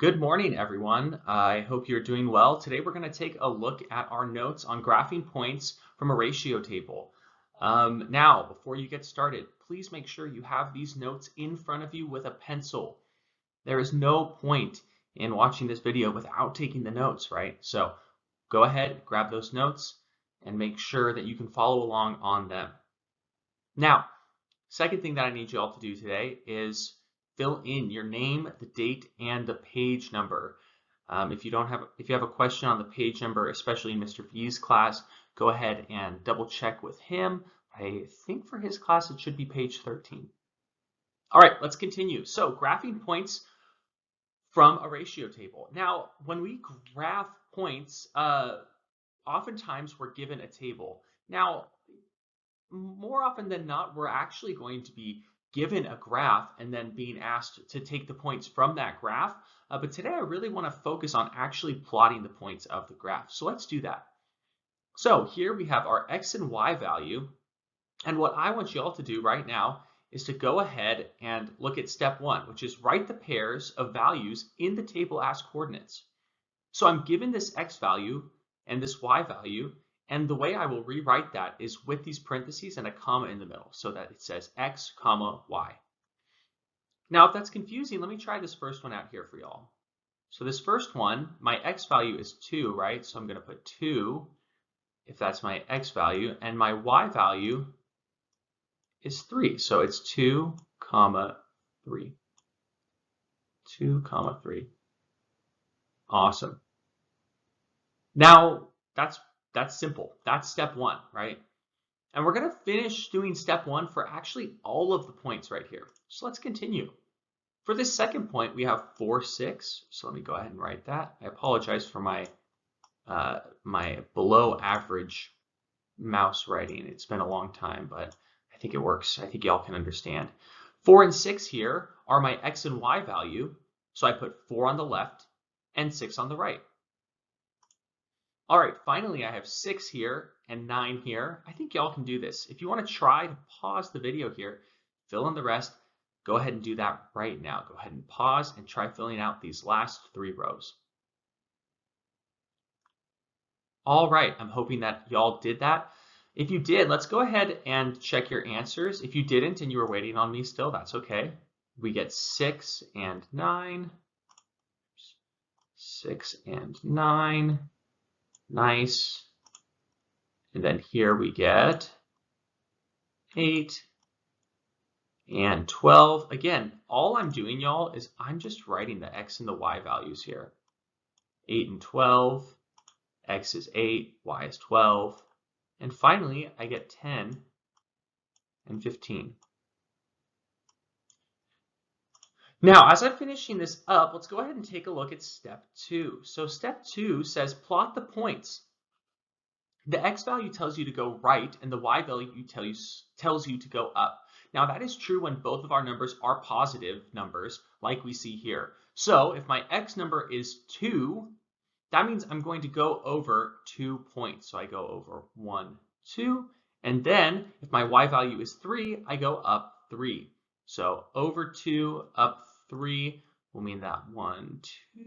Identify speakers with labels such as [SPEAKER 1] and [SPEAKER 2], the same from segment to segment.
[SPEAKER 1] Good morning, everyone. I hope you're doing well. Today, we're going to take a look at our notes on graphing points from a ratio table. Now, before you get started, please make sure you have these notes in front of you with a pencil. There is no point in watching this video without taking the notes, right? So go ahead, grab those notes, and make sure that you can follow along on them. Now, second thing that I need you all to do today is fill in your name, the date, and the page number. If you have a question on the page number, especially in Mr. V's class, go ahead and double check with him. I think for his class it should be page 13. All right, let's continue. So graphing points from a ratio table. Now, when we graph points, oftentimes we're given a table. Now, more often than not, we're actually going to be given a graph and then being asked to take the points from that graph. But today I really want to focus on actually plotting the points of the graph. So let's do that. So here we have our X and Y value. And what I want you all to do right now is to go ahead and look at step one, which is write the pairs of values in the table as coordinates. So I'm given this X value and this Y value, and the way I will rewrite that is with these parentheses and a comma in the middle so that it says X, comma, Y. Now, if that's confusing, let me try this first one out here for y'all. So this first one, my X value is 2, right? So I'm going to put 2 if that's my X value, and my Y value is 3. So it's 2, comma, 3. 2, comma, 3. Awesome. Now, that's simple. That's step one, right? And we're going to finish doing step one for actually all of the points right here. So let's continue. For this second point, we have 4, 6. So let me go ahead and write that. I apologize for my below average mouse writing. It's been a long time, but I think it works. I think y'all can understand. 4 and 6 here are my X and Y value. So I put 4 on the left and 6 on the right. All right, finally, I have 6 here and 9 here. I think y'all can do this. If you want to try to pause the video here, fill in the rest, go ahead and do that right now. Go ahead and pause and try filling out these last 3 rows. All right, I'm hoping that y'all did that. If you did, let's go ahead and check your answers. If you didn't and you were waiting on me still, that's okay. We get 6 and 9. 6 and 9. Nice. And then here we get 8 and 12. Again, all I'm doing, y'all, is I'm just writing the X and the Y values here. 8 and 12. X is 8, Y is 12. And finally, I get 10 and 15. Now, as I'm finishing this up, let's go ahead and take a look at step 2. So step 2 says plot the points. The X value tells you to go right, and the Y value tells you to go up. Now, that is true when both of our numbers are positive numbers, like we see here. So if my X number is 2, that means I'm going to go over 2 points. So I go over 1, 2, and then if my Y value is 3, I go up 3. So over 2, up 3 will mean that 1, 2,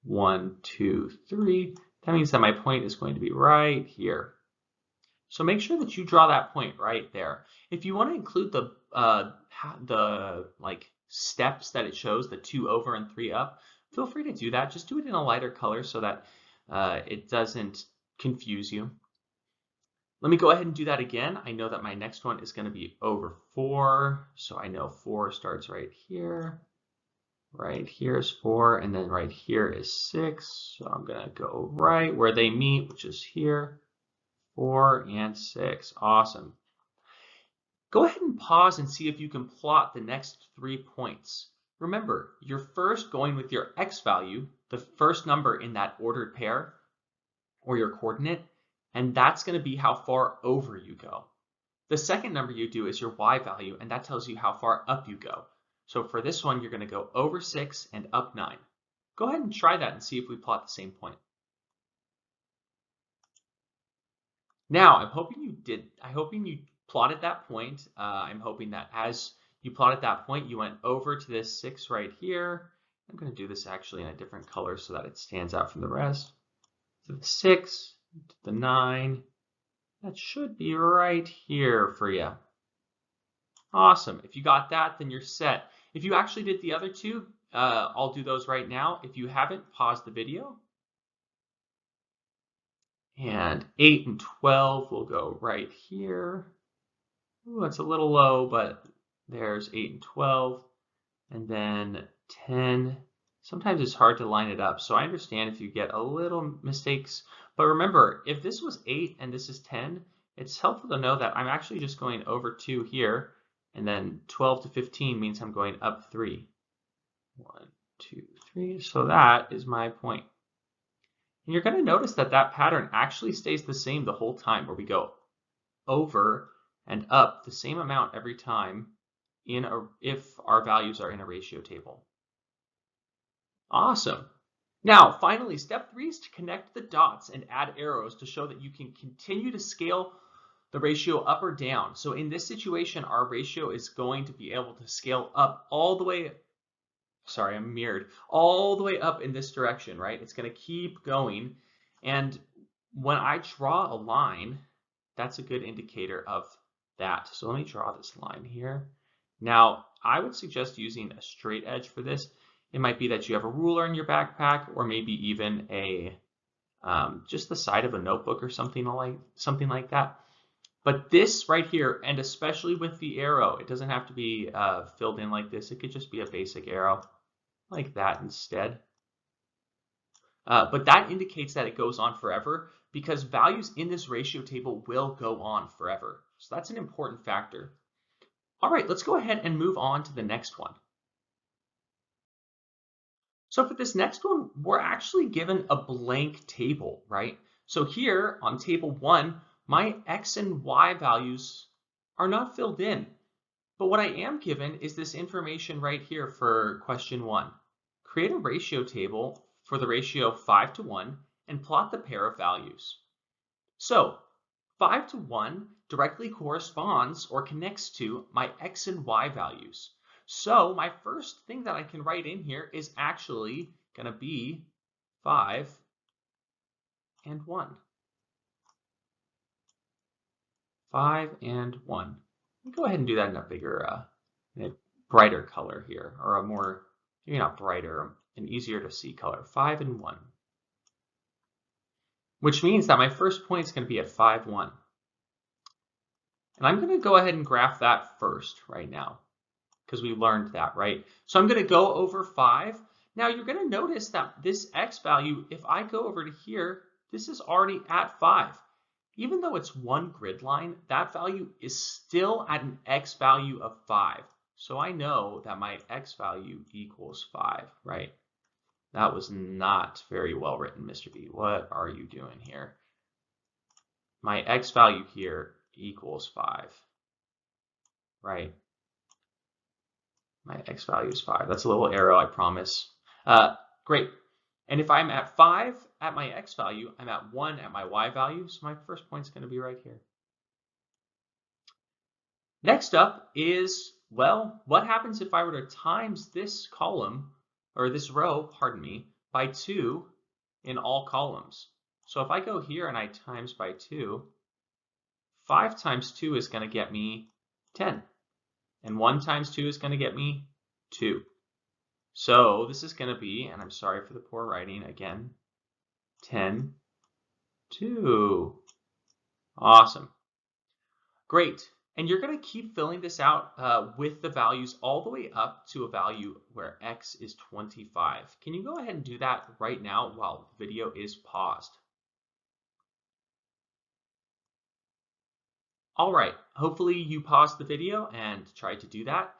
[SPEAKER 1] 1, 2, 3. That means that my point is going to be right here. So make sure that you draw that point right there. If you want to include the steps that it shows, the 2 over and 3 up, feel free to do that. Just do it in a lighter color so that it doesn't confuse you. Let me go ahead and do that again. I know that my next one is going to be over 4. So I know 4 starts right here. Right here is 4, and then right here is 6. So I'm going to go right where they meet, which is here. 4 and 6. Awesome. Go ahead and pause and see if you can plot the next 3 points. Remember, you're first going with your X value, the first number in that ordered pair, or your coordinate, and that's going to be how far over you go. The second number you do is your Y value, and that tells you how far up you go. So for this one, you're going to go over 6 and up 9. Go ahead and try that and see if we plot the same point. Now, I'm hoping you plotted that point. I'm hoping that as you plotted that point, you went over to this 6 right here, I'm going to do this actually in a different color so that it stands out from the rest. To the 6, to the 9. That should be right here for you. Awesome. If you got that, then you're set. If you actually did the other two, I'll do those right now. If you haven't, pause the video. And 8 and 12 will go right here. Ooh, it's a little low, but there's 8 and 12. And then 10. Sometimes it's hard to line it up, so I understand if you get a little mistakes. But remember, if this was 8 and this is 10, it's helpful to know that I'm actually just going over 2 here, and then 12 to 15 means I'm going up 3. 1, 2, 3. So that is my point. And you're going to notice that that pattern actually stays the same the whole time, where we go over and up the same amount every time if our values are in a ratio table. Awesome. Now, finally, step 3 is to connect the dots and add arrows to show that you can continue to scale the ratio up or down. So in this situation, our ratio is going to be able to scale up all the way, sorry, I'm mirrored, all the way up in this direction, right? It's going to keep going. And when I draw a line, that's a good indicator of that. So let me draw this line here. Now, I would suggest using a straight edge for this. It might be that you have a ruler in your backpack, or maybe even a just the side of a notebook or something like that. But this right here, and especially with the arrow, it doesn't have to be filled in like this. It could just be a basic arrow like that instead. But that indicates that it goes on forever, because values in this ratio table will go on forever. So that's an important factor. All right, let's go ahead and move on to the next one. So for this next one, we're actually given a blank table, right? So here on table 1, my x and y values are not filled in. But what I am given is this information right here for question 1. Create a ratio table for the ratio 5 to 1 and plot the pair of values. So 5 to 1 directly corresponds or connects to my x and y values. So my first thing that I can write in here is actually going to be 5 and 1. 5 and 1. Let me go ahead and do that in a bigger, in a brighter color here, or a more, maybe not brighter, an easier to see color. 5 and 1. Which means that my first point is going to be at 5, 1. And I'm going to go ahead and graph that first right now, because we learned that, right? So I'm going to go over 5. Now you're going to notice that this x value, if I go over to here, this is already at 5. Even though it's one grid line, that value is still at an x value of 5. So I know that my x value equals 5, right? That was not very well written, Mr. B. What are you doing here? My x value here equals 5, right? My x value is 5. That's a little arrow, I promise. Great. And if I'm at 5 at my x value, I'm at 1 at my y value, so my first point is going to be right here. Next up is, well, what happens if I were to times this column, or this row, pardon me, by 2 in all columns? So if I go here and I times by 2, 5 times 2 is going to get me 10. And 1 times 2 is going to get me 2. So this is going to be, and I'm sorry for the poor writing again, 10, 2. Awesome. Great. And you're going to keep filling this out with the values all the way up to a value where x is 25. Can you go ahead and do that right now while the video is paused? All right, hopefully you paused the video and tried to do that.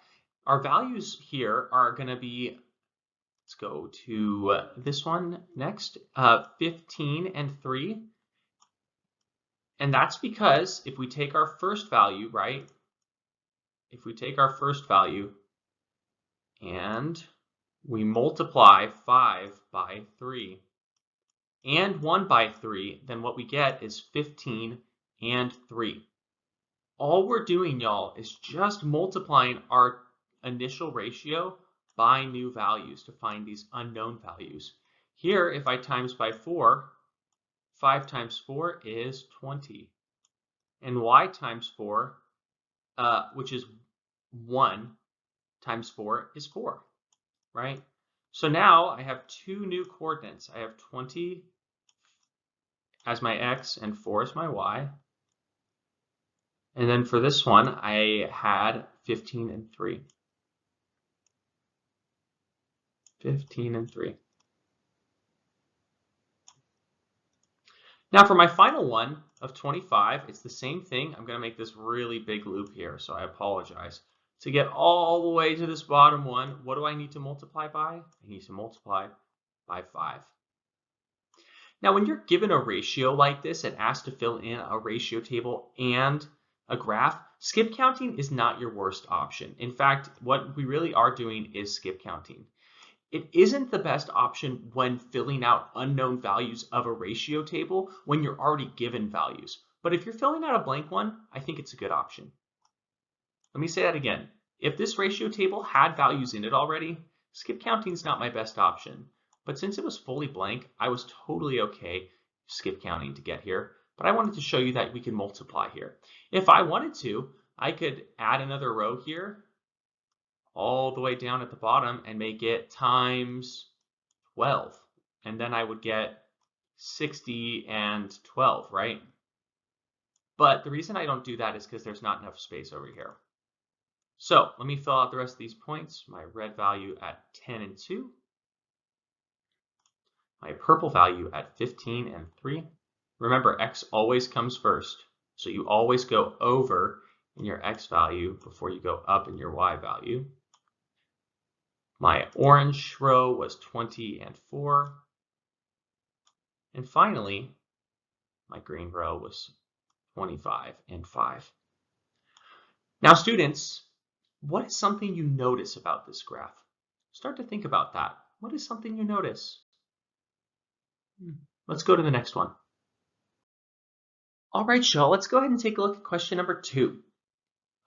[SPEAKER 1] Our values here are going to be, let's go to this one next, 15 and 3. And that's because if we take our first value, right? If we take our first value and we multiply 5 by 3 and 1 by 3, then what we get is 15 and 3. All we're doing, y'all, is just multiplying our initial ratio by new values to find these unknown values. Here, if I times by 4, 5 times 4 is 20. And y times 4, which is 1 times 4 is 4, right? So now I have two new coordinates. I have 20 as my x and 4 as my y. And then for this one, I had 15 and 3. 15 and 3. Now for my final one of 25, it's the same thing. I'm going to make this really big loop here, so I apologize. To get all the way to this bottom one, what do I need to multiply by? I need to multiply by 5. Now when you're given a ratio like this and asked to fill in a ratio table and a graph, skip counting is not your worst option. In fact, what we really are doing is skip counting. It isn't the best option when filling out unknown values of a ratio table when you're already given values. But if you're filling out a blank one, I think it's a good option. Let me say that again. If this ratio table had values in it already, skip counting is not my best option. But since it was fully blank, I was totally okay skip counting to get here. But I wanted to show you that we can multiply here. If I wanted to, I could add another row here all the way down at the bottom and make it times 12. And then I would get 60 and 12, right? But the reason I don't do that is because there's not enough space over here. So let me fill out the rest of these points. My red value at 10 and 2. My purple value at 15 and 3. Remember, x always comes first. So you always go over in your x value before you go up in your y value. My orange row was 20 and 4. And finally, my green row was 25 and 5. Now, students, what is something you notice about this graph? Start to think about that. What is something you notice? Let's go to the next one. All right, y'all, let's go ahead and take a look at question number 2.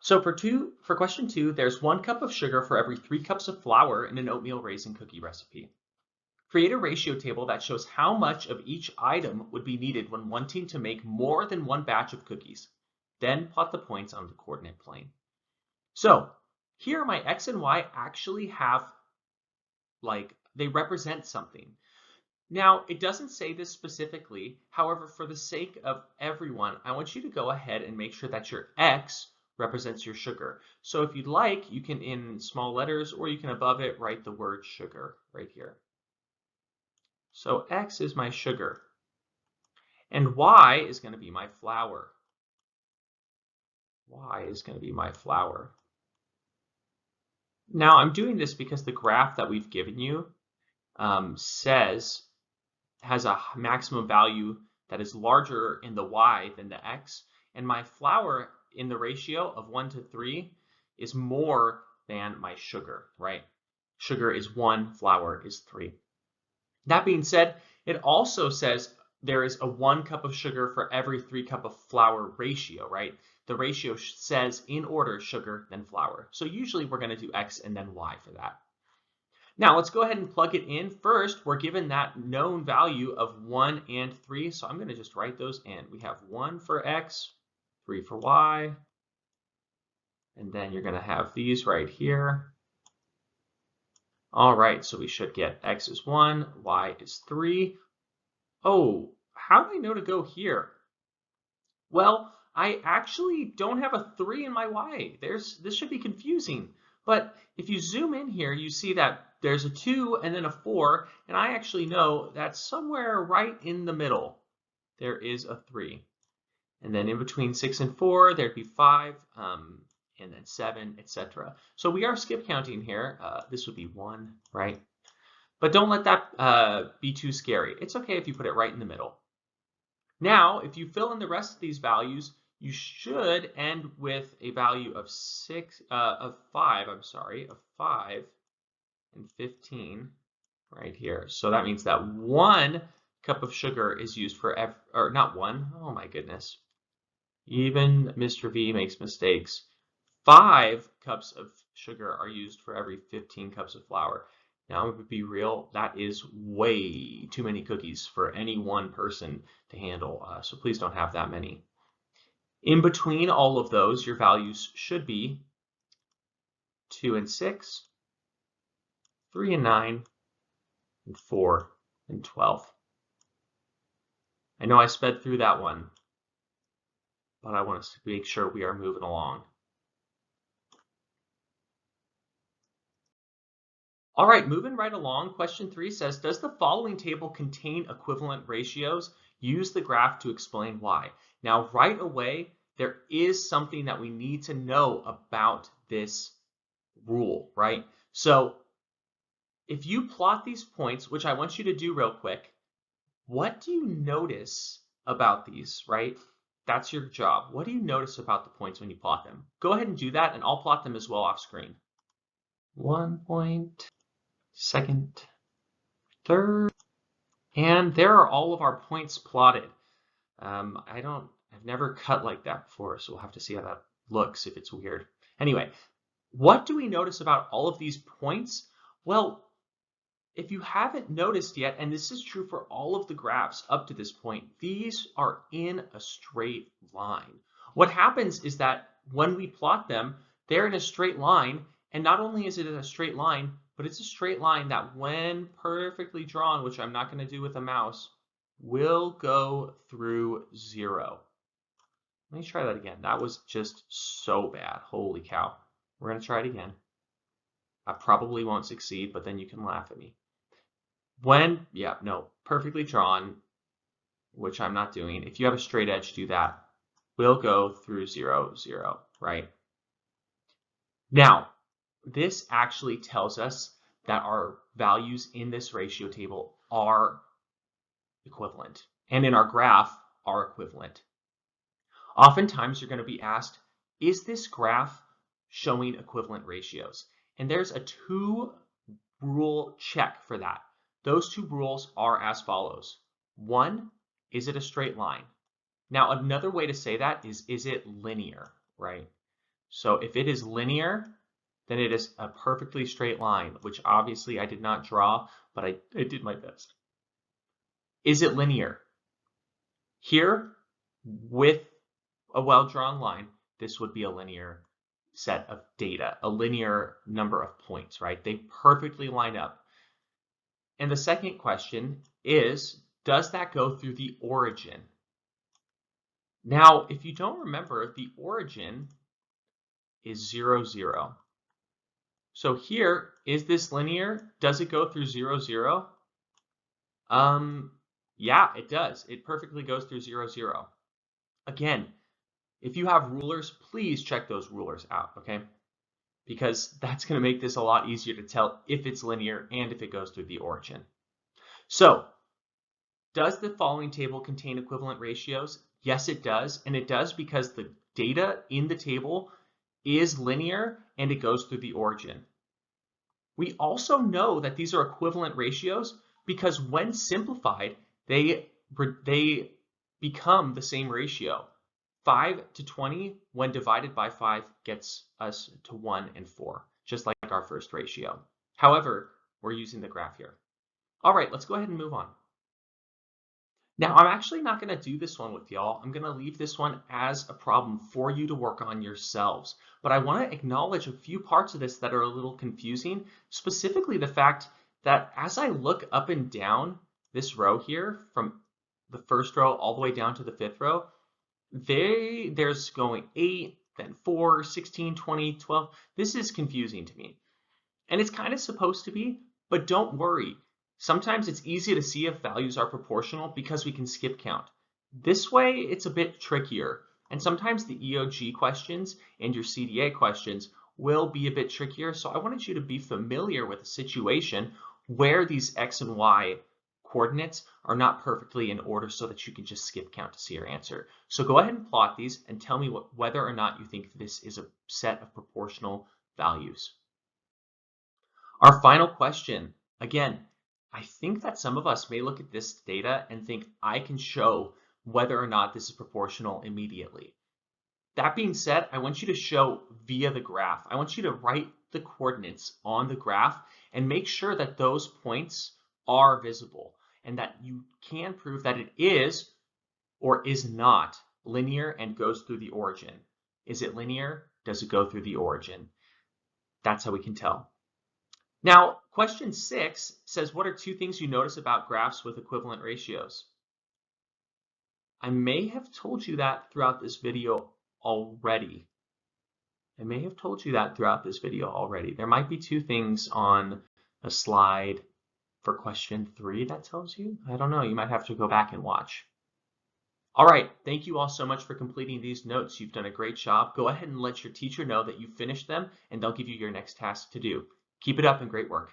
[SPEAKER 1] So for question 2, there's 1 cup of sugar for every 3 cups of flour in an oatmeal raisin cookie recipe. Create a ratio table that shows how much of each item would be needed when wanting to make more than 1 batch of cookies. Then plot the points on the coordinate plane. So here my x and y actually have, they represent something. Now, it doesn't say this specifically. However, for the sake of everyone, I want you to go ahead and make sure that your x represents your sugar. So if you'd like, you can, in small letters, or you can above it write the word sugar right here. So x is my sugar, and y is going to be my flour. Y is going to be my flour. Now, I'm doing this because the graph that we've given you has a maximum value that is larger in the y than the x, and my flour in the ratio of 1 to 3 is more than my sugar, right? Sugar is 1, flour is 3. That being said, it also says there is a 1 cup of sugar for every 3 cup of flour ratio, right? The ratio says in order sugar then flour. So usually we're going to do x and then y for that. Now let's go ahead and plug it in. First, we're given that known value of 1 and 3, so I'm going to just write those in. We have 1 for x, 3 for y, and then you're going to have these right here. All right, so we should get x is 1, y is 3. Oh, how do I know to go here? Well, I actually don't have a 3 in my y. This should be confusing. But if you zoom in here, you see that there's a 2 and then a 4, and I actually know that somewhere right in the middle, there is a 3. And then in between 6 and 4, there'd be 5, and then 7, etc. So we are skip counting here. This would be 1, right? But don't let that be too scary. It's okay if you put it right in the middle. Now, if you fill in the rest of these values, you should end with a value of 5 and 15 right here. So that means that 1 cup of sugar is used for or not 1. Oh my goodness. Even Mr. V makes mistakes. 5 cups of sugar are used for every 15 cups of flour. Now, I'm going to be real, that is way too many cookies for any one person to handle, so please don't have that many. In between all of those, your values should be 2 and 6, 3 and 9, and 4 and 12. I know I sped through that one, but I want us to make sure we are moving along. All right, moving right along, question 3 says, does the following table contain equivalent ratios? Use the graph to explain why. Now, right away, there is something that we need to know about this rule, right? So if you plot these points, which I want you to do real quick, what do you notice about these, right? That's your job. What do you notice about the points when you plot them? Go ahead and do that, and I'll plot them as well off screen. 1 point, second, third, and there are all of our points plotted. I've never cut like that before, so we'll have to see how that looks if it's weird. Anyway, what do we notice about all of these points? Well, if you haven't noticed yet, and this is true for all of the graphs up to this point, these are in a straight line. What happens is that when we plot them, they're in a straight line, and not only is it in a straight line, but it's a straight line that when perfectly drawn, which I'm not going to do with a mouse, will go through 0. Let me try that again. That was just so bad. Holy cow. We're going to try it again. I probably won't succeed, but then you can laugh at me. Perfectly drawn, which I'm not doing. If you have a straight edge, do that. Will go through 0, 0, right? Now, this actually tells us that our values in this ratio table are equivalent, and in our graph are equivalent. Oftentimes, you're going to be asked, is this graph showing equivalent ratios? And there's a 2-rule check for that. Those 2 rules are as follows. 1, is it a straight line? Now, another way to say that is it linear, right? So if it is linear, then it is a perfectly straight line, which obviously I did not draw, but I did my best. Is it linear? Here, with a well-drawn line, this would be a linear set of data, a linear number of points, right? They perfectly line up. And the second question is, does that go through the origin? Now, if you don't remember, the origin is 0, 0. So here, is this linear? Does it go through 0, 0? Yeah, it does. It perfectly goes through 0, 0. Again, if you have rulers, please check those rulers out, okay? Because that's going to make this a lot easier to tell if it's linear and if it goes through the origin. So, does the following table contain equivalent ratios? Yes, it does, and it does because the data in the table is linear and it goes through the origin. We also know that these are equivalent ratios because when simplified, they become the same ratio. 5 to 20, when divided by 5, gets us to 1 and 4, just like our first ratio. However, we're using the graph here. All right, let's go ahead and move on. Now, I'm actually not going to do this one with y'all. I'm going to leave this one as a problem for you to work on yourselves. But I want to acknowledge a few parts of this that are a little confusing, specifically the fact that as I look up and down this row here, from the first row all the way down to the 5th row, there's going 8, then 4, 16, 20, 12. This is confusing to me. And it's kind of supposed to be, but don't worry. Sometimes it's easy to see if values are proportional because we can skip count. This way, it's a bit trickier. And sometimes the EOG questions and your CDA questions will be a bit trickier. So I wanted you to be familiar with a situation where these X and Y coordinates are not perfectly in order so that you can just skip count to see your answer. So go ahead and plot these and tell me whether or not you think this is a set of proportional values. Our final question, again, I think that some of us may look at this data and think I can show whether or not this is proportional immediately. That being said, I want you to show via the graph. I want you to write the coordinates on the graph and make sure that those points are visible and that you can prove that it is or is not linear and goes through the origin. Is it linear? Does it go through the origin? That's how we can tell. Now, question 6 says, what are 2 things you notice about graphs with equivalent ratios? I may have told you that throughout this video already. There might be 2 things on a slide for question 3 that tells you. I don't know. You might have to go back and watch. All right. Thank you all so much for completing these notes. You've done a great job. Go ahead and let your teacher know that you finished them, and they'll give you your next task to do. Keep it up and great work.